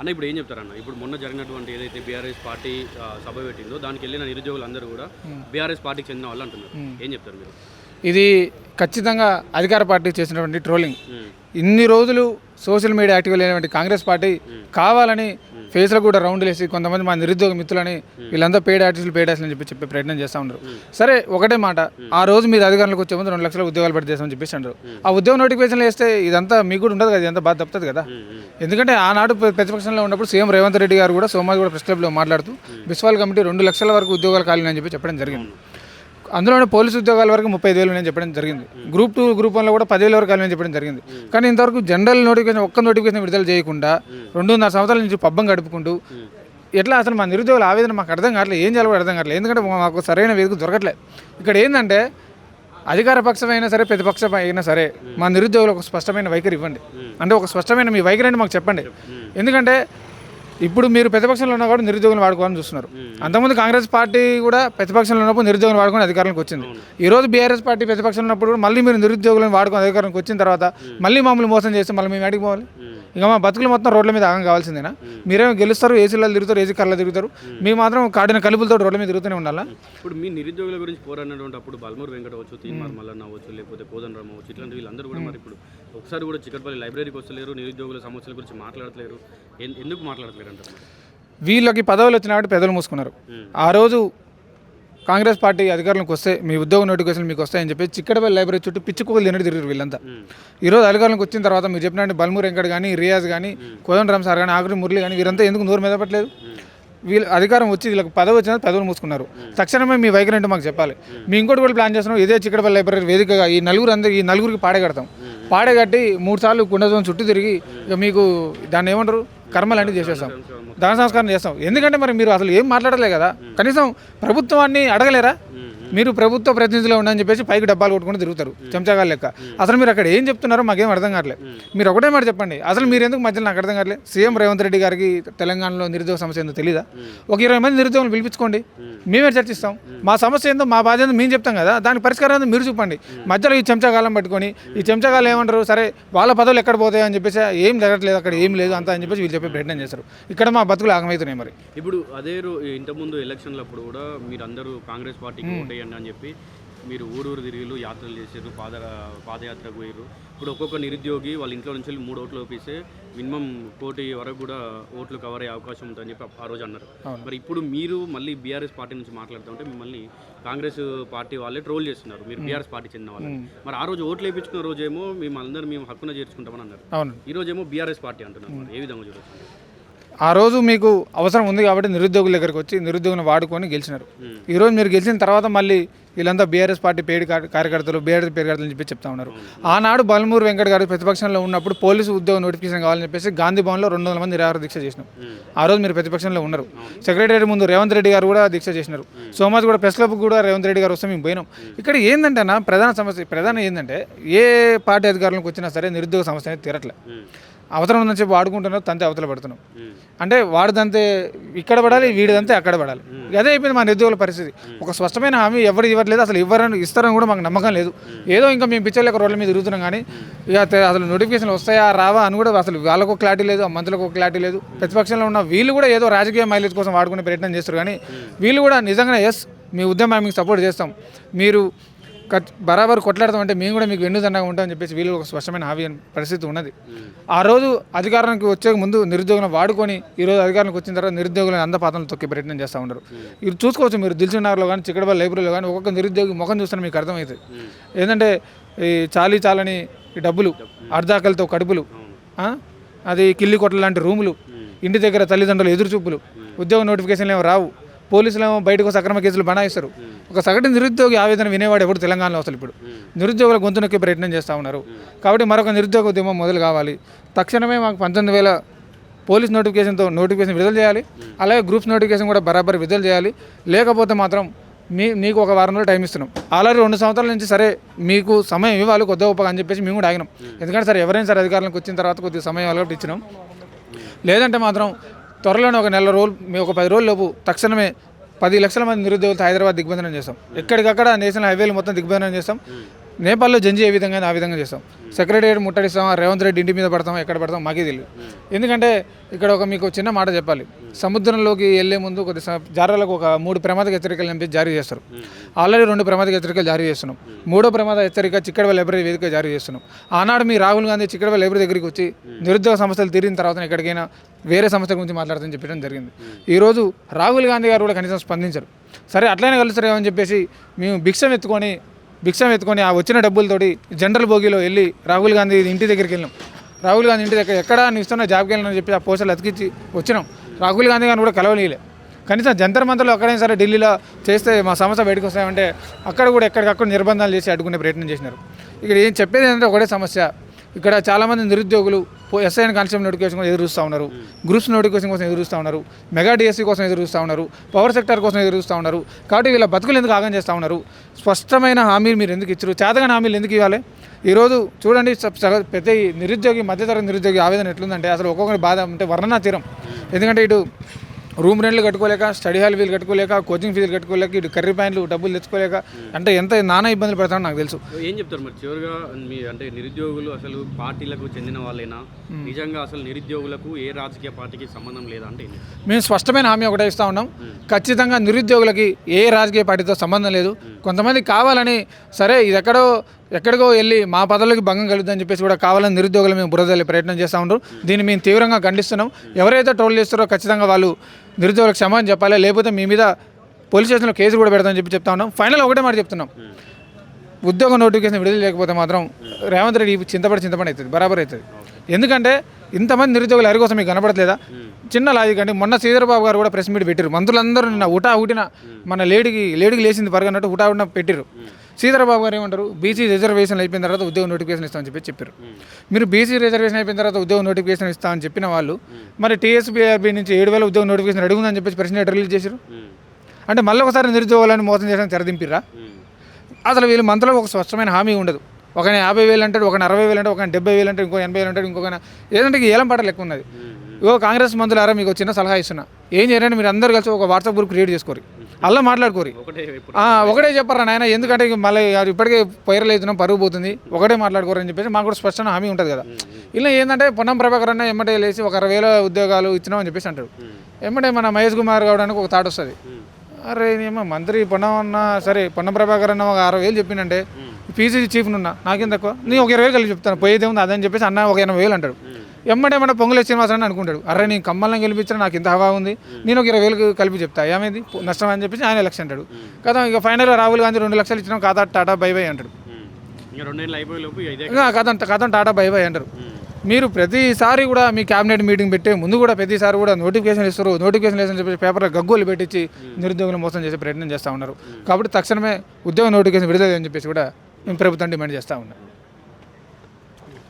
అన్న ఇప్పుడు ఏం చెప్తారన్న? ఇప్పుడు మొన్న జరిగినటువంటి ఏదైతే బీఆర్ఎస్ పార్టీ సభ పెట్టిందో దానికెళ్ళిన నిరుద్యోగులందరూ కూడా బీఆర్ఎస్ పార్టీకి చెందిన వాళ్ళు అంటున్నారు. ఏం చెప్తారు మీరు? ఇది ఖచ్చితంగా అధికార పార్టీ చేసినటువంటి ట్రోలింగ్. ఇన్ని రోజులు సోషల్ మీడియా యాక్టివ్ లేనటువంటి కాంగ్రెస్ పార్టీ కావాలని ఫేస్లో కూడా రౌండ్లు వేసి కొంతమంది మా నిరుద్యోగ మిత్రులని వీళ్ళంతా పేడ్ ఆర్టిస్టులు అని చెప్పే ప్రయత్నం చేస్తూ ఉన్నారు. సరే ఒకటే మాట, ఆ రోజు మీరు అధికారంలోకి వచ్చే ముందు 2 లక్షల ఉద్యోగాలు పడి చేస్తామని చెప్పేసి అంటారు. ఆ ఉద్యోగ నోటిఫికేషన్లు వేస్తే ఇదంతా మీకు కూడా ఉండదు కదా, ఇదంతా బాధ తప్పుతుంది కదా. ఎందుకంటే ఆనాడు ప్రతిపక్షంలో ఉన్నప్పుడు సీఎం రేవంత్ రెడ్డి గారు కూడా సోమవారం కూడా ప్రెస్ క్లబ్లో మాట్లాడుతూ బిస్వాల్ కమిటీ 2 లక్షల వరకు ఉద్యోగాలు ఖాళీ అని చెప్పడం జరిగింది. అందులోనే పోలీసు ఉద్యోగాల వరకు 35,000 నేను చెప్పడం జరిగింది. గ్రూప్ 2 గ్రూప్ 1లో కూడా 10,000 వరకు అని చెప్పడం జరిగింది. కానీ ఇంతవరకు జనరల్ నోటిఫికేషన్ ఒక్క నోటిఫికేషన్ విడుదల చేయకుండా 2.5 సంవత్సరాల నుంచి పబ్బం గడుపుకుంటూ ఎట్లా అసలు మా నిరుద్యోగుల ఆవేదన మాకు అర్థం కావట్లేదు, ఏం చేయాలో అర్థం కావట్లేదు. ఎందుకంటే మాకు సరైన వేదిక దొరకట్లేదు. ఇక్కడ ఏంటంటే అధికార పక్షం అయినా సరే ప్రతిపక్షం అయినా సరే మా నిరుద్యోగులకు ఒక స్పష్టమైన వైఖరి ఇవ్వండి. అంటే ఒక స్పష్టమైన మీ వైఖరి అంటే మాకు చెప్పండి. ఎందుకంటే ఇప్పుడు మీరు ప్రతిపక్షంలో ఉన్నా కూడా నిరుద్యోగులు వాడుకోవాలని చూస్తున్నారు. అంతకుముందు కాంగ్రెస్ పార్టీ కూడా ప్రతిపక్షంలో ఉన్నప్పుడు నిరుద్యోగులు వాడుకొని అధికారంలోకి వచ్చింది. ఈ రోజు బీఆర్ఎస్ పార్టీ ప్రతిపక్షంలో ఉన్నప్పుడు మళ్ళీ మీరు నిరుద్యోగులను వాడుకొని అధికారంలోకి వచ్చిన తర్వాత మళ్ళీ మమ్మల్ని మోసం చేస్తే మళ్ళీ మేము అడిగి పోవాలి. ఇక మా బతుకులు మొత్తం రోడ్ల మీద ఆగం కావాల్సిందేనా? మీరేమో గెలుస్తారు, ఏసీలలో తిరుగుతారు, ఏసీ కార్లో తిరుగుతారు, మేము మాత్రం కాడిన కలుపులతో రోడ్ల మీద తిరుగుతూనే ఉండాలా? ఇప్పుడు మీ నిరుద్యోగుల గురించి పోరాడినటువంటి అప్పుడు బల్మూరు వెంకట అవ్వచ్చు, తీన్మార్ మల్లన్న అవ్వచ్చు, లేకపోతే కోదండరామ్ అవ్వచ్చు, ఇట్లాంటి వీళ్ళందరూ కూడా మరి ఇప్పుడు ఒకసారి కూడా చిక్కడపల్లి లైబ్రరీకి వస్తలేరు, నిరుద్యోగుల సమస్యల గురించి మాట్లాడట్లేరు. ఎందుకు మాట్లాడట్లేరు అంటారు? వీళ్ళకి పదవులు వచ్చినప్పుడు పెదవులు మూసుకున్నారు. ఆ రోజు కాంగ్రెస్ పార్టీ అధికారంలోకి వస్తే మీ ఉద్యోగ నోటిఫికేషన్ మీకు వస్తాయని చెప్పి చిక్కడపల్లి లైబ్రరీ చుట్టూ పిచ్చుకోలు తినట్టు తిరిగారు వీళ్ళంతా. ఈరోజు అధికారంలోకి వచ్చిన తర్వాత మీరు చెప్పినట్టు బల్మూరు వెంకట్ కానీ, రియాజ్ కానీ, కోదండరామ్ సార్ కానీ, ఆకురి మురళి కానీ వీరంతా ఎందుకు నోరు మెదపట్లేదు? వీళ్ళు అధికారం వచ్చి వీళ్ళకి పదవి వచ్చిన పదవులు మూసుకున్నారు. తక్షణమే మీ వైఖరి అంటే మాకు చెప్పాలి. మీ ఇంకోటి కూడా ప్లాన్ చేస్తున్నాం, ఇదే చిక్కడపల్లి లైబ్రరీ వేదికగా ఈ నలుగురికి పాడగడతాం. పాడగట్టి 3 సార్లు కుండజోన్ చుట్టూ తిరిగి ఇక మీకు దాన్ని ఏమంటారు కర్మలు చేసేస్తాం, దాన సంస్కారం చేస్తాం. ఎందుకంటే మరి మీరు అసలు ఏం మాట్లాడలే కదా, కనీసం ప్రభుత్వాన్ని అడగలేరా? మీరు ప్రభుత్వ ప్రతినిధులు ఉండని చెప్పేసి పైకి డబ్బాలు కొట్టుకుని తిరుగుతారు చెంచాగాలు లెక్క. అసలు మీరు అక్కడ ఏం చెప్తున్నారో మాకేం అర్థం కావట్లేదు. మీరు ఒకటే మాట చెప్పండి, అసలు మీరు ఎందుకు మధ్యలో నాకు అర్థం కావట్లేదు. సీఎం రేవంత్ రెడ్డి గారికి తెలంగాణలో నిరుద్యోగ సమస్య ఏందో తెలీదా? ఒక 20 మంది నిరుద్యోగులు పిలిపించుకోండి, మేమే చర్చిస్తాం. మా సమస్య ఏందో మా బాధ్యత మేము చెప్తాం కదా, దానికి పరిష్కారం ఏందో మీరు చూపండి. మధ్యలో ఈ చెంచాగాలం పట్టుకొని ఈ చెంచాగాలు ఏమంటారు, సరే వాళ్ళ పదవులు ఎక్కడ పోతాయి అని చెప్పేసి ఏం జరగట్లేదు, అక్కడ ఏం లేదు అంతా అని చెప్పేసి వీళ్ళు చెప్పే ప్రయత్నం చేస్తారు. ఇక్కడ మా బతుకులు ఆగమవుతున్నాయి. మరి ఇప్పుడు అదే ఇంతకుముందు ఎలక్షన్లప్పుడు కూడా మీరు అందరూ కాంగ్రెస్ పార్టీకి ఓటేయండి అని చెప్పి మీరు ఊరు తిరిగిలు యాత్రలు చేసారు, పాదయాత్రకు పోయారు. ఇప్పుడు ఒక్కొక్క నిరుద్యోగి వాళ్ళ ఇంట్లో నుంచి 3 ఓట్లు ఓపిస్తే మినిమం 1 కోటి వరకు కూడా ఓట్లు కవర్ అయ్యే అవకాశం ఉంటుందని చెప్పి ఆ రోజు అన్నారు. మరి ఇప్పుడు మీరు మళ్ళీ బీఆర్ఎస్ పార్టీ నుంచి మాట్లాడుతూ ఉంటే మిమ్మల్ని కాంగ్రెస్ పార్టీ వాళ్ళే ట్రోల్ చేస్తున్నారు, మీరు బీఆర్ఎస్ పార్టీ చెందిన వాళ్ళు. మరి ఆ రోజు ఓట్లు వేయించుకున్న రోజేమో మేము హక్కున చేర్చుకుంటామని అన్నారు, ఈ రోజేమో బీఆర్ఎస్ పార్టీ అంటున్నారు. ఏ విధంగా చూడొచ్చు? ఆ రోజు మీకు అవసరం ఉంది కాబట్టి నిరుద్యోగుల దగ్గరికి వచ్చి నిరుద్యోగులను వాడుకొని గెలిచినారు. ఈరోజు మీరు గెలిచిన తర్వాత మళ్ళీ వీళ్ళంతా బీఆర్ఎస్ పార్టీ కార్యకర్తలు బీఆర్ఎస్ కార్యకర్తలు అని చెప్పి చెప్తా ఉన్నారు. ఆనాడు బల్మూరు వెంకట్ గారు ప్రతిపక్షంలో ఉన్నప్పుడు పోలీసు ఉద్యోగ నోటిఫికేషన్ కావాలని చెప్పేసి గాంధీ భవన్లో 200 మంది నిరాహార దీక్ష చేసినాం. ఆ రోజు మీరు ప్రతిపక్షంలో ఉన్నారు. సెక్రటరీ ముందు రేవంత్ రెడ్డి గారు కూడా దీక్ష చేసినారు. సోమవారం కూడా ప్రెస్ క్లబ్ కూడా రేవంత్ రెడ్డి గారు వస్తే మేము పోయినాం. ఇక్కడ ఏంటంటే ప్రధాన ఏంటంటే ఏ పార్టీ అధికారంలోకి వచ్చినా సరే నిరుద్యోగ సమస్య అనేది తీరట్లే. అవసరం ఉందని చెప్పి వాడుకుంటున్నారు, తంతే అవతల పడుతున్నాం. అంటే వాడిదంతే ఇక్కడ పడాలి, వీడిదంతే అక్కడ పడాలి. అదే అయిపోయింది మా నిరుద్యోగుల పరిస్థితి. ఒక స్పష్టమైన హామీ ఎవరు ఇవ్వట్లేదు, అసలు ఇస్తారని కూడా మాకు నమ్మకం లేదు. ఏదో ఇంకా మేము పిచ్చర్లేక రోడ్ల మీద తిరుగుతున్నాం కానీ ఇక అసలు నోటిఫికేషన్ వస్తాయా రావా అని కూడా అసలు వాళ్ళకు క్లారిటీ లేదు, ఆ మంత్రులకు క్లారిటీ లేదు. ప్రతిపక్షంలో ఉన్న వీళ్ళు కూడా ఏదో రాజకీయ మైలేజ్ కోసం వాడుకునే ప్రయత్నం చేస్తారు. కానీ వీళ్ళు కూడా నిజంగా మీ ఉద్యమం మీకు సపోర్ట్ చేస్తాం, మీరు బరాబర్ కొట్లాడతామంటే మేము కూడా మీకు వెన్నుదండగా ఉంటామని చెప్పేసి వీళ్ళు ఒక స్పష్టమైన హామీ పరిస్థితి ఉన్నది. ఆ రోజు అధికారానికి వచ్చే ముందు నిరుద్యోగులను వాడుకొని ఈరోజు అధికారానికి వచ్చిన తర్వాత నిరుద్యోగులను అందపాతంలో తొక్కే ప్రయత్నం చేస్తూ ఉన్నారు. ఇది చూసుకోవచ్చు మీరు దిల్సుఖ్నగర్లో కానీ చిక్కడపల్లి లైబ్రరీలో కానీ ఒక్కొక్క నిరుద్యోగి ముఖం చూస్తే మీకు అర్థమవుతుంది. ఏంటంటే ఈ చాలని ఈ డబ్బులు, అర్ధాకలతో కడుపులు, అది కిల్లి కొట్ల లాంటి రూములు, ఇంటి దగ్గర తల్లిదండ్రులు ఎదురుచూపులు, ఉద్యోగ నోటిఫికేషన్లు ఏమో రావు, పోలీసులేమో బయటకు సక్రమ కేసులు బనాయిస్తారు. ఒక సగటు నిరుద్యోగి ఆవేదన వినేవాడు ఎవడు తెలంగాణలో అసలు ఇప్పుడు నిరుద్యోగుల గొంతు నొక్కే ప్రయత్నం చేస్తూ ఉన్నారు. కాబట్టి మరొక నిరుద్యోగ ఉద్యమం మొదలు కావాలి. తక్షణమే మాకు 19,000 పోలీస్ నోటిఫికేషన్ విడుదల చేయాలి. అలాగే గ్రూప్స్ నోటిఫికేషన్ కూడా బరాబర్ విడుదల చేయాలి. లేకపోతే మాత్రం నీకు ఒక వారం రోజులు టైం ఇస్తున్నాం. ఆల్రెడీ 2 సంవత్సరాల నుంచి సరే మీకు సమయం ఇవ్వాలి కొద్దిగా గొప్పగా అని చెప్పేసి మేము కూడా ఆగినాం. ఎందుకంటే సరే ఎవరైనా సరే అధికారంలోకి వచ్చిన తర్వాత కొద్దిగా సమయం కాబట్టి ఇచ్చినాం. లేదంటే మాత్రం త్వరలోనే ఒక 10 రోజుల లోపు తక్షణమే 10 లక్షల మంది నిరుద్యోగులతో హైదరాబాద్ దిగ్బంధనం చేస్తాం. ఎక్కడికక్కడ నేషనల్ హైవేలు మొత్తం దిగ్బంధనం చేస్తాం. నేపాల్లో జంజీ ఏ విధంగా ఆ విధంగా చేస్తాం. సెక్రటేరియట్ ముట్టడిస్తాం, రేవంత్ రెడ్డి ఇంటి మీద పడతాం, ఎక్కడ పడతాం మాకే తెలియదు. ఎందుకంటే ఇక్కడ మీకు చిన్న మాట చెప్పాలి, సముద్రంలోకి వెళ్ళే ముందు కొద్ది జారాలకు ఒక 3 ప్రమాద హెచ్చరికలు నింపి జారీ చేస్తారు. ఆల్రెడీ 2 ప్రమాద హెచ్చరికలు జారీ చేస్తున్నాం. 3వ ప్రమాద హెచ్చరిక చిక్కడవల్లి లైబ్రరీ వేదిక జారీ చేస్తున్నాం. ఆనాడు మీ రాహుల్ గాంధీ చిక్కడవల్లి లైబ్రరీ దగ్గరికి వచ్చి నిరుద్యోగ సమస్యలు తీరిన తర్వాత ఎక్కడికైనా వేరే సమస్యల గురించి మాట్లాడతామని చెప్పడం జరిగింది. ఈరోజు రాహుల్ గాంధీ గారు కూడా కనీసం స్పందించరు. సరే అట్లనే కలుస్తారేమని చెప్పేసి మేము భిక్షం ఎత్తుకొని ఆ వచ్చిన డబ్బులతోటి జనరల్ బోగిలో వెళ్ళి రాహుల్ గాంధీ ఇంటి దగ్గరికి వెళ్ళాం. రాహుల్ గాంధీ ఇంటి దగ్గర ఎక్కడ నువ్వు ఇస్తున్న జాబ్కి వెళ్ళినని చెప్పి ఆ పోస్టులు అతికించి వచ్చినాం. రాహుల్ గాంధీ గారిని కూడా కలవనీయలే. కనీసం జంతర్ మంతర్లో ఎక్కడైనా సరే ఢిల్లీలో చేస్తే మా సమస్య బయటకు వస్తాయంటే అక్కడ కూడా ఎక్కడికక్కడ నిర్బంధాలు చేసి అడ్డుకునే ప్రయత్నం చేసినారు. ఇక్కడ ఏం చెప్పేది ఏంటంటే ఒకటే సమస్య, ఇక్కడ చాలామంది నిరుద్యోగులు ఎస్ఐఎన్ కానిస్టేబుల్ నోటిఫికేషన్ కోసం ఎదురు చూస్తూ ఉన్నారు, గ్రూప్స్ నోటిఫికేషన్ కోసం ఎదురు చూస్తూ ఉన్నారు, మెగా డిఎస్సీ కోసం ఎదురు చూస్తూ ఉన్నారు, పవర్ సెక్టర్ కోసం ఎదురు చూస్తూ ఉన్నారు. కాబట్టి వీళ్ళ బతుకులు ఎందుకు ఆగం చేస్తూ ఉన్నారు? స్పష్టమైన హామీలు మీరు ఎందుకు ఇచ్చారు? చేతగాని హామీలు ఎందుకు ఇవ్వాలి? ఈరోజు చూడండి, పెద్ద నిరుద్యోగి, మధ్యతరగతి నిరుద్యోగి ఆవేదన ఎట్లుందంటే అసలు ఒక్కొక్కరి బాధ అంటే వర్ణనాతీరం. ఎందుకంటే ఇటు రూమ్ రెంట్లు కట్టుకోలేక, స్టడీ హాల్ ఫీజులు కట్టుకోలేక, కోచింగ్ ఫీజులు కట్టుకోలేక, ఇటు కర్రీ పాయింట్లు డబ్బులు తెచ్చుకోలేక అంటే ఎంత నానా ఇబ్బందులు పడతామో నాకు తెలుసు. ఏం చెప్తారు మరి చివరిగా మీ అంటే నిరుద్యోగులు అసలు పార్టీలకు చెందిన వాళ్ళైనా, నిజంగా అసలు నిరుద్యోగులకు ఏ రాజకీయ పార్టీకి సంబంధం లేదా అంటే మేము స్పష్టమైన హామీ ఒకటే ఇస్తూ ఉన్నాం, ఖచ్చితంగా నిరుద్యోగులకి ఏ రాజకీయ పార్టీతో సంబంధం లేదు. కొంతమంది కావాలని సరే ఇది ఎక్కడికో వెళ్ళి మా పదవులకి భంగం కలుగుతుందని చెప్పేసి కూడా కావాలని నిరుద్యోగులు మేము బురదలే ప్రయత్నం చేస్తూ ఉంటాం. దీన్ని మేము తీవ్రంగా ఖండిస్తున్నాం. ఎవరైతే ట్రోల్ చేస్తారో ఖచ్చితంగా వాళ్ళు నిరుద్యోగులకు క్షమాపణ చెప్పాలి, లేకపోతే మీ మీద పోలీస్ స్టేషన్లో కేసు కూడా పెడతామని చెప్పి చెప్తా ఉన్నాం. ఫైనల్ ఒకటే మాట చెప్తున్నాం, ఉద్యోగ నోటిఫికేషన్ విడుదల లేకపోతే మాత్రం రేవంత్ రెడ్డి చింతపడి అవుతుంది, బరాబర్ అవుతుంది. ఎందుకంటే ఇంతమంది నిరుద్యోగులు ఎవరి కోసం మీకు కనపడట్లేదా? చిన్న లాజిక్ అండి. మొన్న శ్రీధరబాబు గారు కూడా ప్రెస్ మీట్ పెట్టారు. మంత్రులందరూ నిన్న ఊటిన మన లేడీకి లేచింది పరగన్నట్టు ఊటిన పెట్టారు. శ్రీధరబాబు గారు ఏమంటారు, బీసీ రిజర్వేషన్ అయిపోయిన తర్వాత ఉద్యోగ నోటిఫికేషన్ ఇస్తామని చెప్పారు. మీరు బీసీ రిజర్వేషన్ అయిపోయిన తర్వాత ఉద్యోగ నోటిఫికేషన్ ఇస్తామని చెప్పిన వాళ్ళు మరి టీఎస్పీఆర్బీ నుంచి 7,000 ఉద్యోగ నోటిఫికేషన్ అడుగుందని చెప్పేసి ప్రెస్ మీట్ రిలీజ్ చేశారు. అంటే మళ్ళీ ఒకసారి నిరుద్యోగాలను మోసం చేయడానికి తెరదింపిరా? అసలు వీళ్ళు మంత్రులకు ఒక స్పష్టమైన హామీ ఉండదు. ఒక 50,000 అంటాడు, ఒక 60,000 అంటే, ఒక 70,000 అంటే, ఇంకో 80,000 అంటాడు, ఇంకొక ఏదంటే ఏలం పాట లెక్క ఉన్నది. కాంగ్రెస్ మంత్రులారా మీకు చిన్న సలహా ఇస్తున్నా, ఏం చేయాలంటే మీరు అందరూ కలిసి ఒక వాట్సాప్ గ్రూప్ క్రియేట్ చేసుకోరు, అలా మాట్లాడుకోరు. ఒకటే చెప్పారా నాయన, ఎందుకంటే మళ్ళీ ఇప్పటికే వైరల్ అవుతున్నాం, పరుగు పోతుంది, ఒకటే మాట్లాడుకోరు అని చెప్పేసి మాకు కూడా స్పష్టమైన హామీ ఉంటుంది కదా. ఇలా ఏంటంటే పొన్నం ప్రభాకర్ అన్న ఎమ్మటే లేచి ఒక 60,000 ఉద్యోగాలు ఇచ్చినాం అని చెప్పేసి అంటాడు. ఎమ్మటే మన మహేష్ కుమార్ గౌడానికి ఒక థాట్ వస్తుంది, అరే ఏమో మంత్రి పొన్నం అన్న సరే పొన్నం ప్రభాకర్ అన్న ఒక 60,000 చెప్పిందంటే పీసీసీ చీఫ్నున్నా నాకేం తక్కువ, నేను ఒక 20,000 కలిసి చెప్తాను, పోయేదే ఉంది అదని చెప్పేసి అన్న ఒక 80,000 అంటాడు. ఎమ్మడే మన పొంగులు శ్రీనివాసరావు అనుకుంటాడు, అరే నేను కమ్మల్ని గెలిపించిన నాకు ఇంత హవా ఉంది, నేను ఒక 20,000 కలిపి చెప్తా, ఏమైంది నష్టం అని చెప్పేసి ఆయన ఎలక్షన్ అంటాడు కదా. ఇక ఫైనల్గా రాహుల్ గాంధీ 2 లక్షలు ఇచ్చినాం కాదా టాటా బై బై అంటాడు. కథం టాటా బై బై అంటారు. మీరు ప్రతిసారి కూడా మీ క్యాబినెట్ మీటింగ్ పెట్టే ముందు కూడా ప్రతిసారి కూడా నోటిఫికేషన్ ఇస్తారు, నోటిఫికేషన్ లేదని చెప్పి పేపర్లో గగ్గోలు పెట్టించి నిరుద్యోగులు మోసం చేసే ప్రయత్నం చేస్తూ ఉన్నారు. కాబట్టి తక్షణమే ఉద్యోగ నోటిఫికేషన్ విడుదల అని చెప్పేసి కూడా మేము ప్రభుత్వం డిమాండ్ చేస్తూ ఉన్నాం.